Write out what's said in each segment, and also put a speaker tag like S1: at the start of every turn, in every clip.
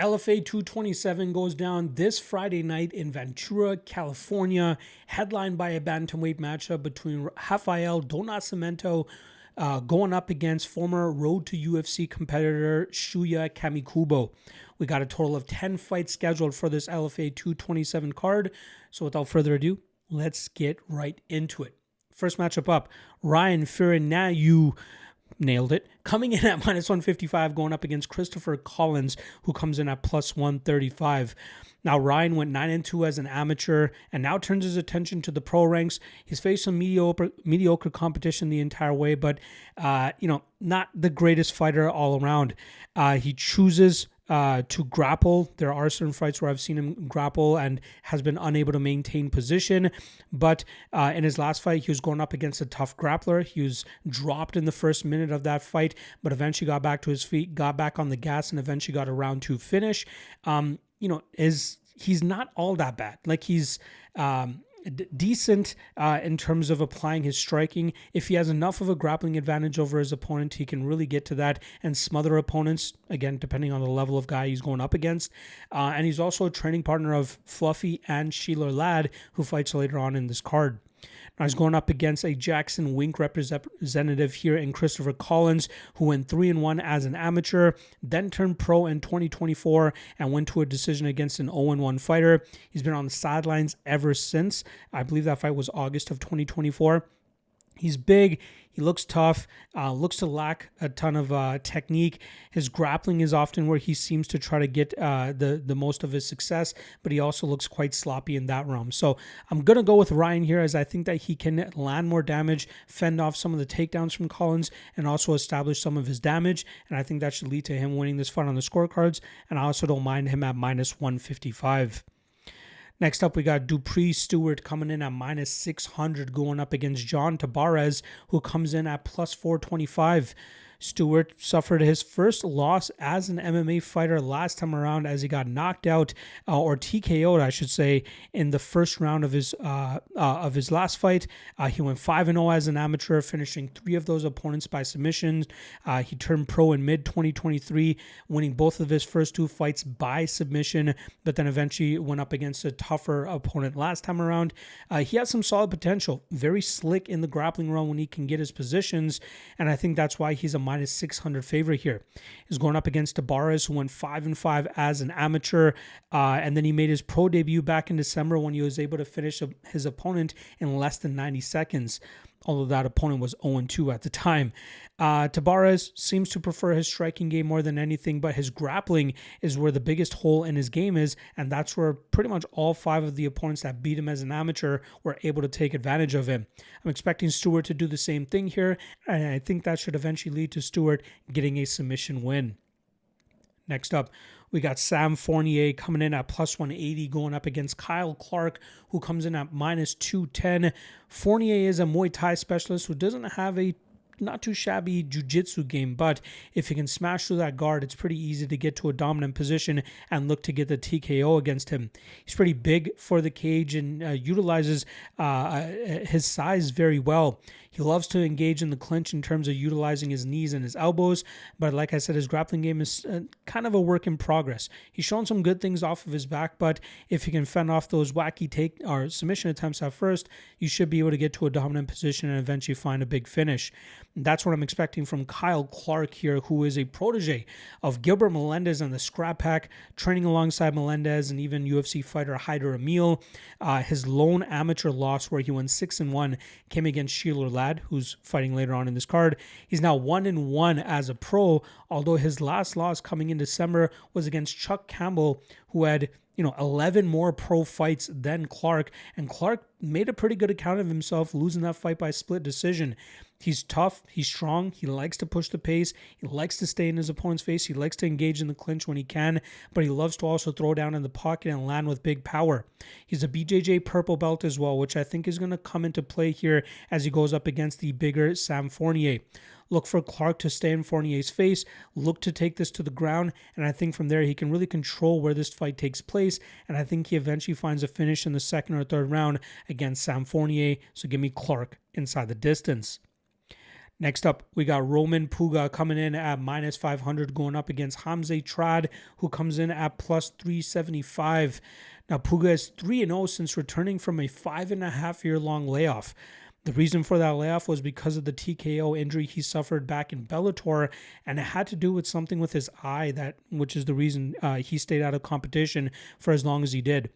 S1: LFA 227 goes down this Friday night in Ventura, California, headlined by a bantamweight matchup between Rafael Nascimento going up against former Road to UFC competitor Shuya Kamikubo. We got a total of 10 fights scheduled for this LFA 227 card. So without further ado, let's get right into it. First matchup up, Ryan Firinaiu. Nailed it. Coming in at minus 155, going up against Christopher Collins, who comes in at plus 135. Now, Ryan went 9-2 as an amateur and now turns his attention to the pro ranks. He's faced some mediocre competition the entire way, but, not the greatest fighter all around. He chooses to grapple. There are certain fights where I've seen him grapple and has been unable to maintain position. But in his last fight, he was going up against a tough grappler. He was dropped in the first minute of that fight, but eventually got back to his feet, got back on the gas, and eventually got a round 2 finish. He's not all that bad. Like he's decent in terms of applying his striking. If he has enough of a grappling advantage over his opponent, he can really get to that and smother opponents, again, depending on the level of guy he's going up against. And he's also a training partner of Fluffy and Sheila Ladd, who fights later on in this card. Now he's going up against a Jackson Wink representative here in Christopher Collins, who went 3-1 as an amateur, then turned pro in 2024 and went to a decision against an 0-1 fighter. He's been on the sidelines ever since. I believe that fight was August of 2024. He's big. He looks tough, looks to lack a ton of technique. His grappling is often where he seems to try to get the most of his success, but he also looks quite sloppy in that realm. So I'm going to go with Ryan here, as I think that he can land more damage, fend off some of the takedowns from Collins, and also establish some of his damage. And I think that should lead to him winning this fight on the scorecards. And I also don't mind him at minus 155. Next up, we got Dupree Stewart coming in at minus 600, going up against John Tabarez, who comes in at plus 425. Stewart suffered his first loss as an MMA fighter last time around, as he got knocked out, or TKO'd, I should say, in the first round of his last fight. He went 5-0 as an amateur, finishing 3 of those opponents by submissions. He turned pro in mid-2023, winning both of his first 2 fights by submission, but then eventually went up against a tougher opponent last time around. He has some solid potential, very slick in the grappling realm when he can get his positions, and I think that's why he's a minus 600 favorite here. He's going up against Tabarez, who went 5-5 as an amateur, and then he made his pro debut back in December when he was able to finish his opponent in less than 90 seconds. Although that opponent was 0-2 at the time. Tabarez seems to prefer his striking game more than anything, but his grappling is where the biggest hole in his game is, and that's where pretty much all 5 of the opponents that beat him as an amateur were able to take advantage of him. I'm expecting Stewart to do the same thing here, and I think that should eventually lead to Stewart getting a submission win. Next up, we got Sam Fournier coming in at plus 180, going up against Kyle Clark, who comes in at minus 210. Fournier is a Muay Thai specialist who doesn't have a not too shabby jiu-jitsu game, but if he can smash through that guard, it's pretty easy to get to a dominant position and look to get the TKO against him. He's pretty big for the cage and utilizes his size very well. He loves to engage in the clinch in terms of utilizing his knees and his elbows, but like I said, his grappling game is kind of a work in progress. He's shown some good things off of his back, but if he can fend off those wacky take or submission attempts at first, you should be able to get to a dominant position and eventually find a big finish. That's what I'm expecting from Kyle Clark here, who is a protege of Gilbert Melendez and the Scrap Pack, training alongside Melendez and even UFC fighter Hyder Emil. His lone amateur loss, where he went 6-1, came against Sheila Ladd, who's fighting later on in this card. He's now 1-1 as a pro, although his last loss coming in December was against Chuck Campbell, who had 11 more pro fights than Clark, and Clark made a pretty good account of himself, losing that fight by split decision. He's tough, he's strong, he likes to push the pace, he likes to stay in his opponent's face, he likes to engage in the clinch when he can, but he loves to also throw down in the pocket and land with big power. He's a BJJ purple belt as well, which I think is going to come into play here as he goes up against the bigger Sam Fournier. Look for Clark to stay in Fournier's face, look to take this to the ground, and I think from there he can really control where this fight takes place, and I think he eventually finds a finish in the second or third round against Sam Fournier, so give me Clark inside the distance. Next up, we got Roman Puga coming in at minus 500 going up against Hamze Trad, who comes in at plus 375. Now, Puga is 3-0 since returning from a 5.5-year-long layoff. The reason for that layoff was because of the TKO injury he suffered back in Bellator, and it had to do with something with his eye, which is the reason he stayed out of competition for as long as he did.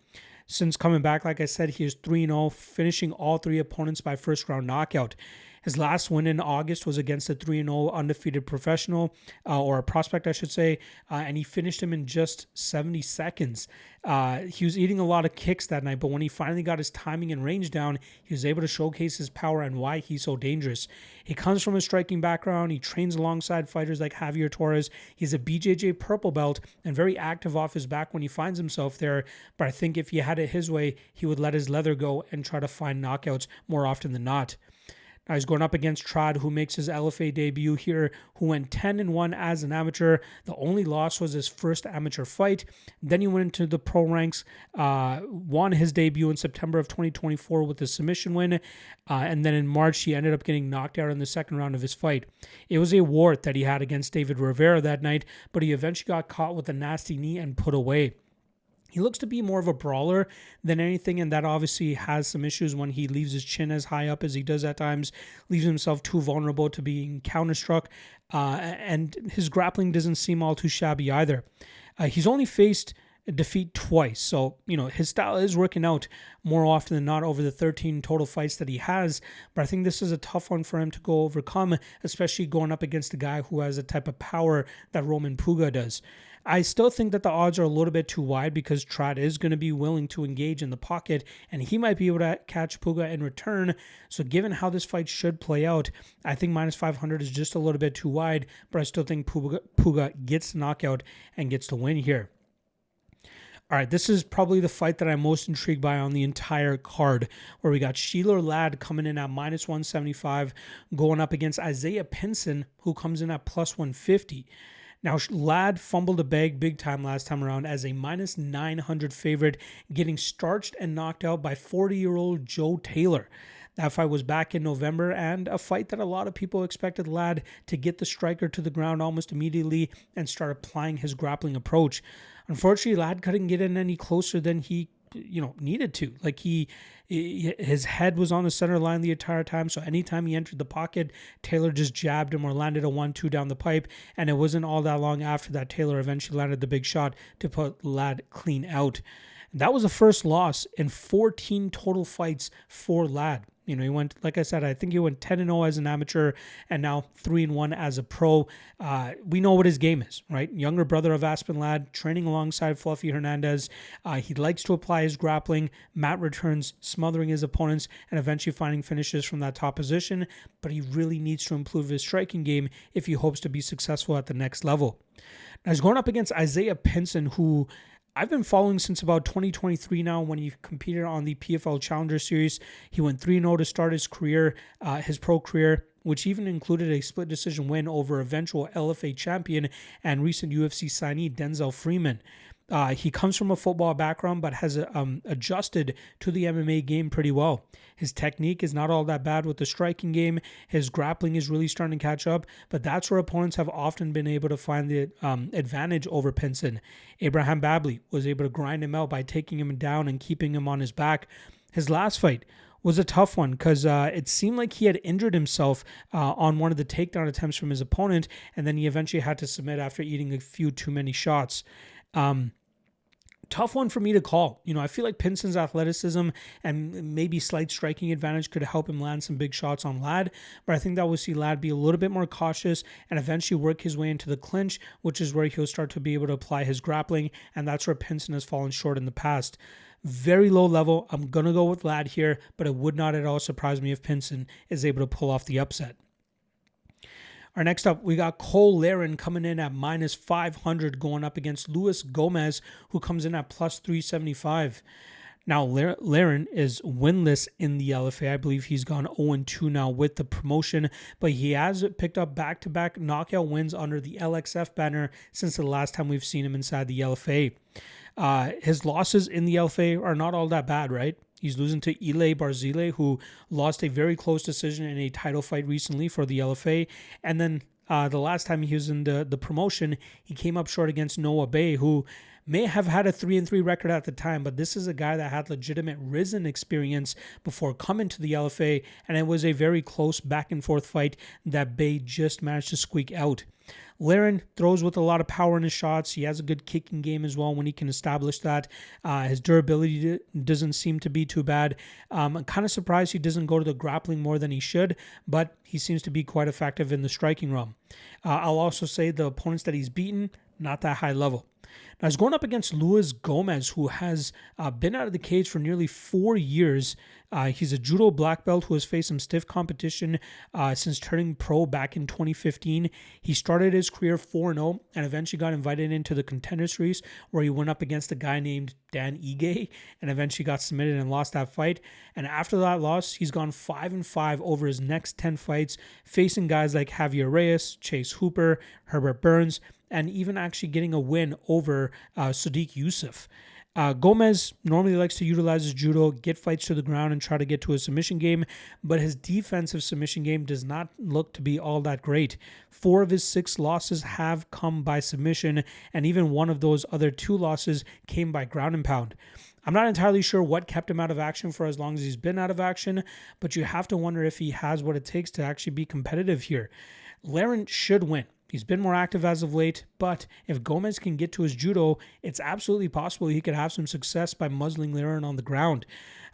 S1: Since coming back, like I said, he is 3-0, finishing all 3 opponents by first-round knockout. His last win in August was against a 3-0 undefeated professional, or a prospect, I should say, and he finished him in just 70 seconds. He was eating a lot of kicks that night, but when he finally got his timing and range down, he was able to showcase his power and why he's so dangerous. He comes from a striking background. He trains alongside fighters like Javier Torres. He's a BJJ purple belt and very active off his back when he finds himself there, but I think if he had it his way, he would let his leather go and try to find knockouts more often than not. Now he's going up against Trad, who makes his LFA debut here, who went 10-1 as an amateur. The only loss was his first amateur fight. Then he went into the pro ranks, won his debut in September of 2024 with a submission win, and then in March he ended up getting knocked out in the second round of his fight. It was a wart that he had against David Rivera that night, but he eventually got caught with a nasty knee and put away. He looks to be more of a brawler than anything, and that obviously has some issues when he leaves his chin as high up as he does at times, leaves himself too vulnerable to being counterstruck, and his grappling doesn't seem all too shabby either. He's only faced defeat twice, so his style is working out more often than not over the 13 total fights that he has, but I think this is a tough one for him to go overcome, especially going up against a guy who has a type of power that Roman Puga does. I still think that the odds are a little bit too wide because Trad is going to be willing to engage in the pocket, and he might be able to catch Puga in return. So given how this fight should play out, I think minus 500 is just a little bit too wide, but I still think Puga gets the knockout and gets the win here. All right, this is probably the fight that I'm most intrigued by on the entire card, where we got Sheila Ladd coming in at minus 175, going up against Isaiah Pinson, who comes in at plus 150. Now, Ladd fumbled a bag big time last time around as a minus 900 favorite, getting starched and knocked out by 40-year-old Joe Taylor. That fight was back in November, and a fight that a lot of people expected Ladd to get the striker to the ground almost immediately and start applying his grappling approach. Unfortunately, Ladd couldn't get in any closer than he needed to. Like his head was on the center line the entire time, so anytime he entered the pocket, Taylor just jabbed him or landed a 1-2 down the pipe, and it wasn't all that long after that Taylor eventually landed the big shot to put Ladd clean out. And that was the first loss in 14 total fights for Ladd. He went, like I said, I think he went 10-0 as an amateur and now 3-1 as a pro. We know what his game is, right? Younger brother of Aspen Ladd, training alongside Fluffy Hernandez. He likes to apply his grappling, mat returns, smothering his opponents, and eventually finding finishes from that top position. But he really needs to improve his striking game if he hopes to be successful at the next level. Now, he's going up against Isaiah Pinson, who I've been following since about 2023 now when he competed on the PFL Challenger Series. He went 3-0 to start his career, his pro career, which even included a split decision win over eventual LFA champion and recent UFC signee Denzel Freeman. He comes from a football background but has adjusted to the MMA game pretty well. His technique is not all that bad with the striking game. His grappling is really starting to catch up, but that's where opponents have often been able to find the advantage over Pinson. Abraham Babley was able to grind him out by taking him down and keeping him on his back. His last fight was a tough one because it seemed like he had injured himself on one of the takedown attempts from his opponent, and then he eventually had to submit after eating a few too many shots. Tough one for me to call. I feel like Pinson's athleticism and maybe slight striking advantage could help him land some big shots on Ladd, but I think that we'll see Ladd be a little bit more cautious and eventually work his way into the clinch, which is where he'll start to be able to apply his grappling, and that's where Pinson has fallen short in the past. Very low level. I'm going to go with Ladd here, but it would not at all surprise me if Pinson is able to pull off the upset. Our next up, we got Cole Laren coming in at minus 500 going up against Luis Gomez, who comes in at plus 375. Now, Laren is winless in the LFA. I believe he's gone 0-2 now with the promotion, but he has picked up back-to-back knockout wins under the LXF banner since the last time we've seen him inside the LFA. His losses in the LFA are not all that bad, right? He's losing to Ile Barzile, who lost a very close decision in a title fight recently for the LFA. And then the last time he was in the promotion, he came up short against Noah Bay, who may have had a 3-3 record at the time, but this is a guy that had legitimate risen experience before coming to the LFA, and it was a very close back and forth fight that Bay just managed to squeak out. Laren throws with a lot of power in his shots. He has a good kicking game as well when he can establish that. His durability doesn't seem to be too bad. I'm kind of surprised he doesn't go to the grappling more than he should, but he seems to be quite effective in the striking realm. I'll also say the opponents that he's beaten, not that high level. Now, he's going up against Luis Gomez, who has been out of the cage for nearly 4 years. He's a judo black belt who has faced some stiff competition since turning pro back in 2015. He started his career 4-0 and eventually got invited into the Contender series, where he went up against a guy named Dan Ige and eventually got submitted and lost that fight. And after that loss, he's gone 5-5 over his next 10 fights, facing guys like Javier Reyes, Chase Hooper, Herbert Burns, and even actually getting a win over Sadiq Youssef. Gomez normally likes to utilize his judo, get fights to the ground, and try to get to a submission game, but his defensive submission game does not look to be all that great. 4 of his 6 losses have come by submission, and even one of those other 2 losses came by ground and pound. I'm not entirely sure what kept him out of action for as long as he's been out of action, but you have to wonder if he has what it takes to actually be competitive here. Laren should win. He's been more active as of late, but if Gomez can get to his judo, it's absolutely possible he could have some success by muzzling Laren on the ground.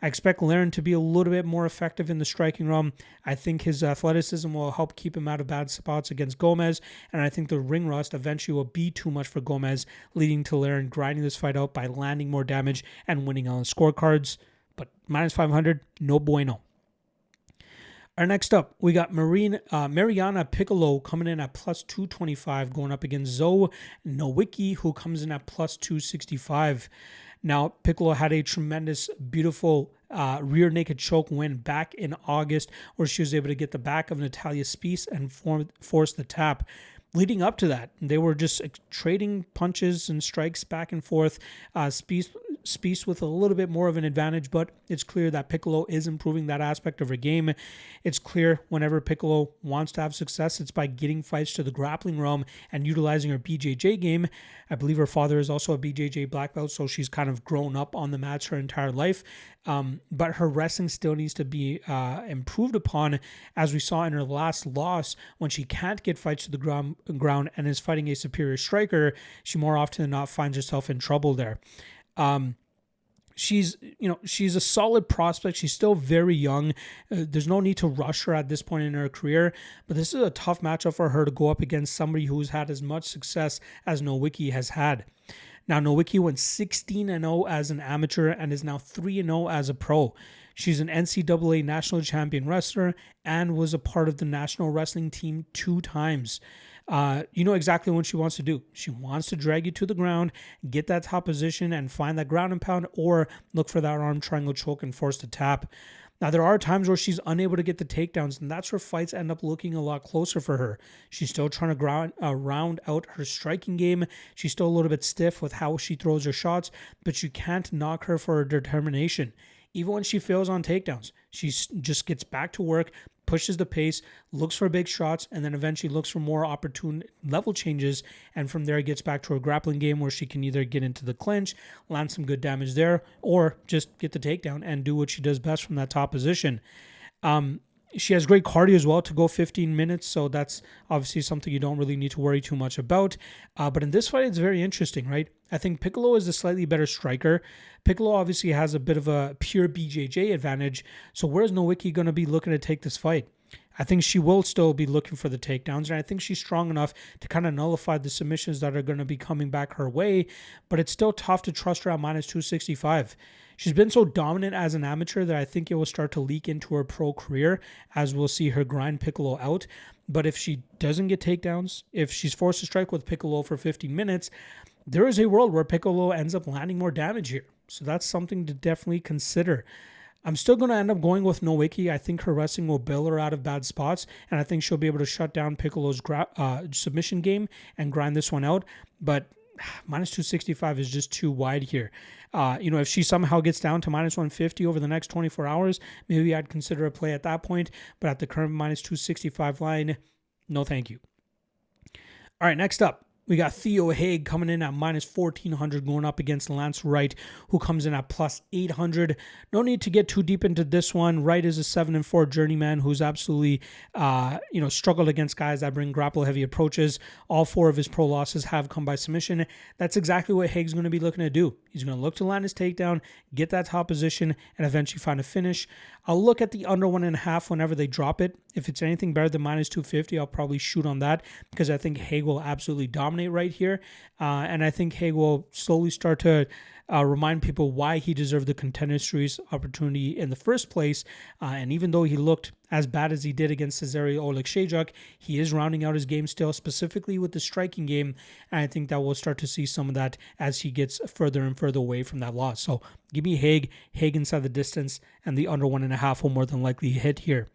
S1: I expect Laren to be a little bit more effective in the striking realm. I think his athleticism will help keep him out of bad spots against Gomez, and I think the ring rust eventually will be too much for Gomez, leading to Laren grinding this fight out by landing more damage and winning on the scorecards. But minus 500, no bueno. Our next up, we got Mariana Piccolo coming in at plus 225, going up against Zoe Nowicki, who comes in at plus 265. Now, Piccolo had a tremendous, beautiful rear naked choke win back in August, where she was able to get the back of Natalia Spies and force the tap. Leading up to that, they were just trading punches and strikes back and forth. Spies with a little bit more of an advantage, but it's clear that Piccolo is improving that aspect of her game. It's clear whenever Piccolo wants to have success, it's by getting fights to the grappling realm and utilizing her BJJ game. I believe her father is also a BJJ black belt, so she's kind of grown up on the mats her entire life. But her wrestling still needs to be improved upon, as we saw in her last loss when she can't get fights to the ground and is fighting a superior striker. She more often than not finds herself in trouble there. She's a solid prospect. She's still very young. There's no need to rush her at this point in her career, but this is a tough matchup for her to go up against somebody who's had as much success as Nowicki has had. Now, Nowicki went 16-0 as an amateur and is now 3-0 as a pro. She's an NCAA national champion wrestler and was a part of the national wrestling team 2 times. You know exactly what she wants to do. She wants to drag you to the ground, get that top position, and find that ground and pound, or look for that arm triangle choke and force the tap. Now, there are times where she's unable to get the takedowns, and that's where fights end up looking a lot closer for her. She's still trying to round out her striking game. She's still a little bit stiff with how she throws her shots, but you can't knock her for her determination. Even when she fails on takedowns, she just gets back to work, pushes the pace, looks for big shots, and then eventually looks for more opportune level changes. And from there, gets back to her grappling game where she can either get into the clinch, land some good damage there, or just get the takedown and do what she does best from that top position. She has great cardio as well to go 15 minutes, so that's obviously something you don't really need to worry too much about. But in this fight, it's very interesting, right? I think Piccolo is a slightly better striker. Piccolo obviously has a bit of a pure BJJ advantage, so where's Nowicki going to be looking to take this fight? I think she will still be looking for the takedowns, and I think she's strong enough to kind of nullify the submissions that are going to be coming back her way, but it's still tough to trust her at minus 265. She's been so dominant as an amateur that I think it will start to leak into her pro career, as we'll see her grind Piccolo out. But if she doesn't get takedowns, if she's forced to strike with Piccolo for 15 minutes, there is a world where Piccolo ends up landing more damage here. So that's something to definitely consider. I'm still going to end up going with Nowicki. I think her wrestling will bail her out of bad spots, and I think she'll be able to shut down Piccolo's submission game and grind this one out. But minus 265 is just too wide here. If she somehow gets down to minus 150 over the next 24 hours, maybe I'd consider a play at that point. But at the current minus 265 line, no thank you. All right, next up, we got Theo Haig coming in at minus 1,400 going up against Lance Wright, who comes in at plus 800. No need to get too deep into this one. Wright is a 7-4 journeyman who's absolutely, struggled against guys that bring grapple-heavy approaches. All 4 of his pro losses have come by submission. That's exactly what Haig's going to be looking to do. He's going to look to land his takedown, get that top position, and eventually find a finish. I'll look at the under 1.5 whenever they drop it. If it's anything better than minus 250, I'll probably shoot on that because I think Haig will absolutely dominate right here. And I think Haig will slowly start to remind people why he deserved the Contender Series opportunity in the first place. And even though he looked as bad as he did against Cesario Oleksiejczuk, he is rounding out his game still, specifically with the striking game. And I think that we'll start to see some of that as he gets further and further away from that loss. So give me Haig inside the distance, and the under 1.5 will more than likely hit here.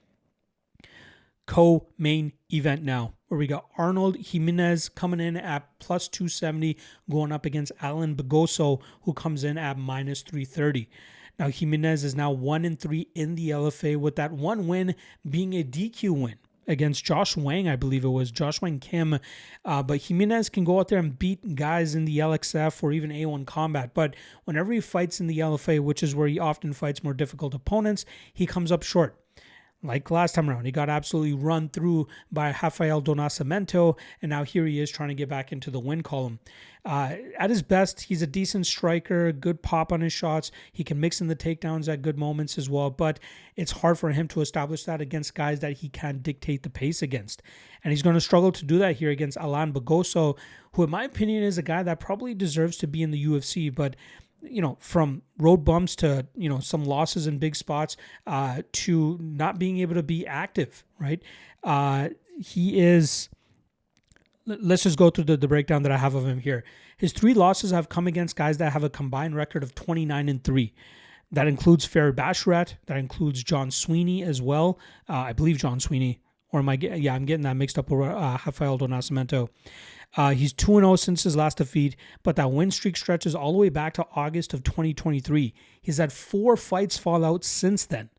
S1: Co-main event now, where we got Arnold Jimenez coming in at plus 270 going up against Alan Begosso, who comes in at minus 330. Now, Jimenez is now 1-3 in the LFA, with that one win being a DQ win against Josh Wang, I believe it was, Josh Wang Kim. But Jimenez can go out there and beat guys in the LXF or even A1 Combat. But whenever he fights in the LFA, which is where he often fights more difficult opponents, he comes up short. Like last time around, he got absolutely run through by Rafael do Nascimento, and now here he is trying to get back into the win column. At his best, he's a decent striker, good pop on his shots. He can mix in the takedowns at good moments as well, but it's hard for him to establish that against guys that he can't dictate the pace against. And he's going to struggle to do that here against Alan Begosso, who in my opinion is a guy that probably deserves to be in the UFC, but from road bumps to, some losses in big spots to not being able to be active, right? He is, let's just go through the breakdown that I have of him here. His 3 losses have come against guys that have a combined record of 29-3. That includes Ferry Basharat. That includes John Sweeney as well. I believe John Sweeney. Or am I? Yeah, I'm getting that mixed up with Rafael do Nascimento. He's 2-0 since his last defeat, but that win streak stretches all the way back to August of 2023. He's had 4 fights fall out since then.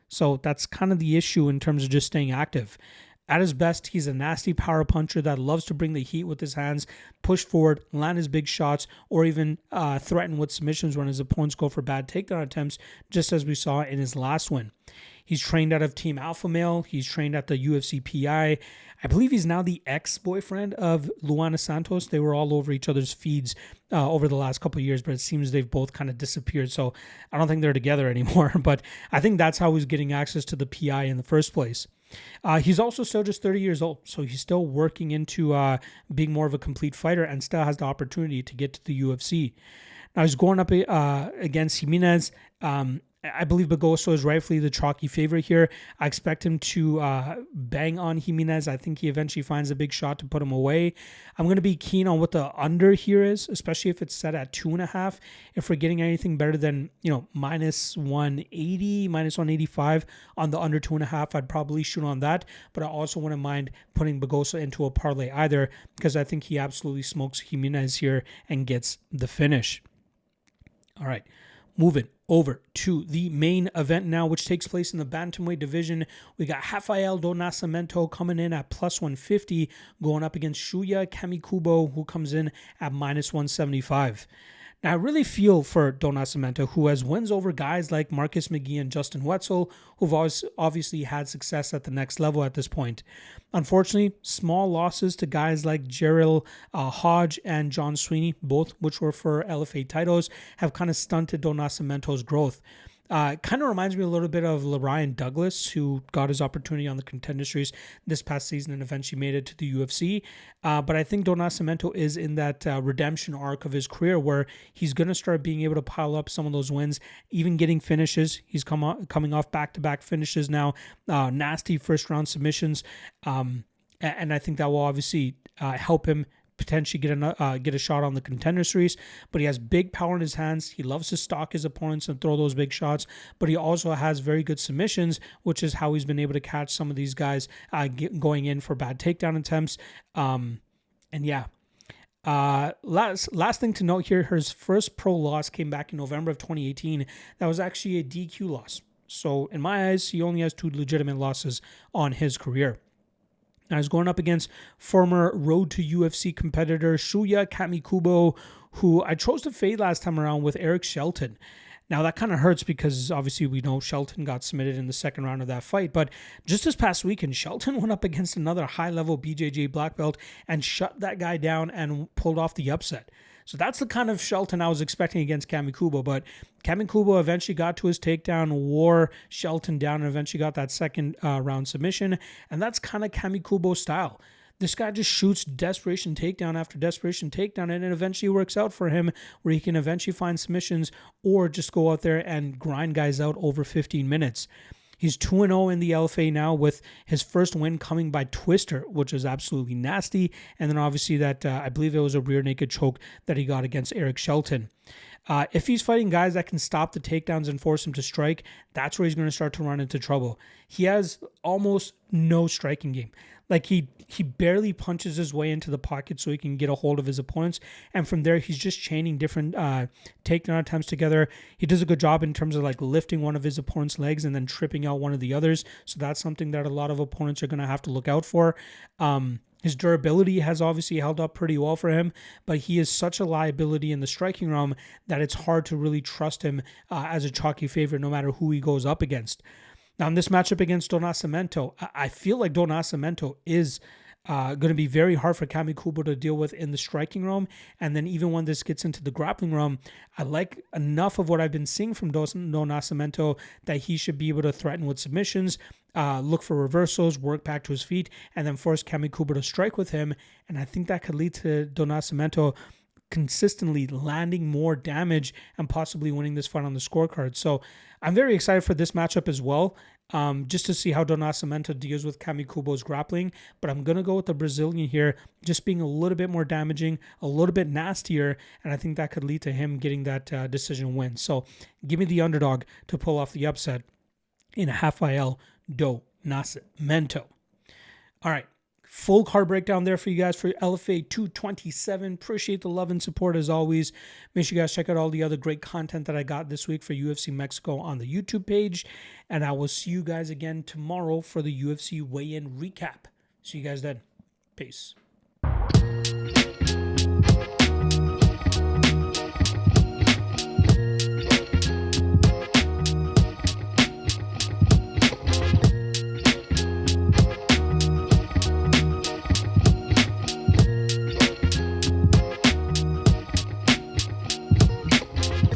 S1: So that's kind of the issue in terms of just staying active. At his best, he's a nasty power puncher that loves to bring the heat with his hands, push forward, land his big shots, or even threaten with submissions when his opponents go for bad takedown attempts, just as we saw in his last win. He's trained out of Team Alpha Male. He's trained at the UFC PI. I believe he's now the ex-boyfriend of Luana Santos. They were all over each other's feeds over the last couple of years, but it seems they've both kind of disappeared. So I don't think they're together anymore, but I think that's how he's getting access to the PI in the first place. He's also still just 30 years old, so he's still working into being more of a complete fighter and still has the opportunity to get to the UFC. Now he's going up against Jimenez. I believe Begosso is rightfully the chalky favorite here. I expect him to bang on Jimenez. I think he eventually finds a big shot to put him away. I'm going to be keen on what the under here is, especially if it's set at 2.5. If we're getting anything better than, minus 180, minus 185 on the under 2.5, I'd probably shoot on that. But I also wouldn't mind putting Begosso into a parlay either, because I think he absolutely smokes Jimenez here and gets the finish. All right, moving over to the main event now, which takes place in the bantamweight division. We got Rafael do Nascimento coming in at plus 150, going up against Shuya Kamikubo, who comes in at minus 175. Now, I really feel for do Nascimento, who has wins over guys like Marcus McGee and Justin Wetzel, who've obviously had success at the next level at this point. Unfortunately, small losses to guys like Gerald Hodge and John Sweeney, both which were for LFA titles, have kind of stunted do Nascimento's growth. Kind of reminds me a little bit of Laren Douglas, who got his opportunity on the Contender Series this past season and eventually made it to the UFC. But I think do Nascimento is in that redemption arc of his career where he's going to start being able to pile up some of those wins, even getting finishes. He's coming off back-to-back finishes now, nasty first-round submissions. And I think that will obviously help him potentially get a shot on the Contender Series, but he has big power in his hands. He loves to stalk his opponents and throw those big shots, but he also has very good submissions, which is how he's been able to catch some of these guys going in for bad takedown attempts. Last thing to note here, his first pro loss came back in November of 2018. That was actually a DQ loss. So in my eyes, he only has 2 legitimate losses on his career. Now he's going up against former Road to UFC competitor Shuya Kamikubo, who I chose to fade last time around with Eric Shelton. Now that kind of hurts because obviously we know Shelton got submitted in the second round of that fight. But just this past weekend, Shelton went up against another high-level BJJ black belt and shut that guy down and pulled off the upset. So that's the kind of Shelton I was expecting against Kamikubo. But Kamikubo eventually got to his takedown, wore Shelton down, and eventually got that second round submission. And that's kind of Kamikubo's style. This guy just shoots desperation takedown after desperation takedown, and it eventually works out for him where he can eventually find submissions or just go out there and grind guys out over 15 minutes. He's 2-0 in the LFA now, with his first win coming by twister, which is absolutely nasty. And then obviously that, I believe it was a rear naked choke that he got against Eric Shelton. If he's fighting guys that can stop the takedowns and force him to strike, that's where he's going to start to run into trouble. He has almost no striking game. Like he barely punches his way into the pocket so he can get a hold of his opponents. And from there, he's just chaining different takedown attempts together. He does a good job in terms of like lifting one of his opponent's legs and then tripping out one of the others. So that's something that a lot of opponents are going to have to look out for. His durability has obviously held up pretty well for him, but he is such a liability in the striking realm that it's hard to really trust him as a chalky favorite no matter who he goes up against. Now, in this matchup against Nascimento, I feel like Nascimento is going to be very hard for Kamikubo to deal with in the striking realm. And then even when this gets into the grappling realm, I like enough of what I've been seeing from Nascimento that he should be able to threaten with submissions, look for reversals, work back to his feet, and then force Kamikubo to strike with him. And I think that could lead to Nascimento consistently landing more damage and possibly winning this fight on the scorecard. So I'm very excited for this matchup as well, just to see how Nascimento deals with Kamikubo's grappling. But I'm going to go with the Brazilian here, just being a little bit more damaging, a little bit nastier, and I think that could lead to him getting that decision win. So give me the underdog to pull off the upset in a half IL Nascimento. All right. Full card breakdown there for you guys for LFA 227. Appreciate the love and support as always. Make sure you guys check out all the other great content that I got this week for UFC Mexico on the YouTube page. And I will see you guys again tomorrow for the UFC weigh-in recap. See you guys then. Peace.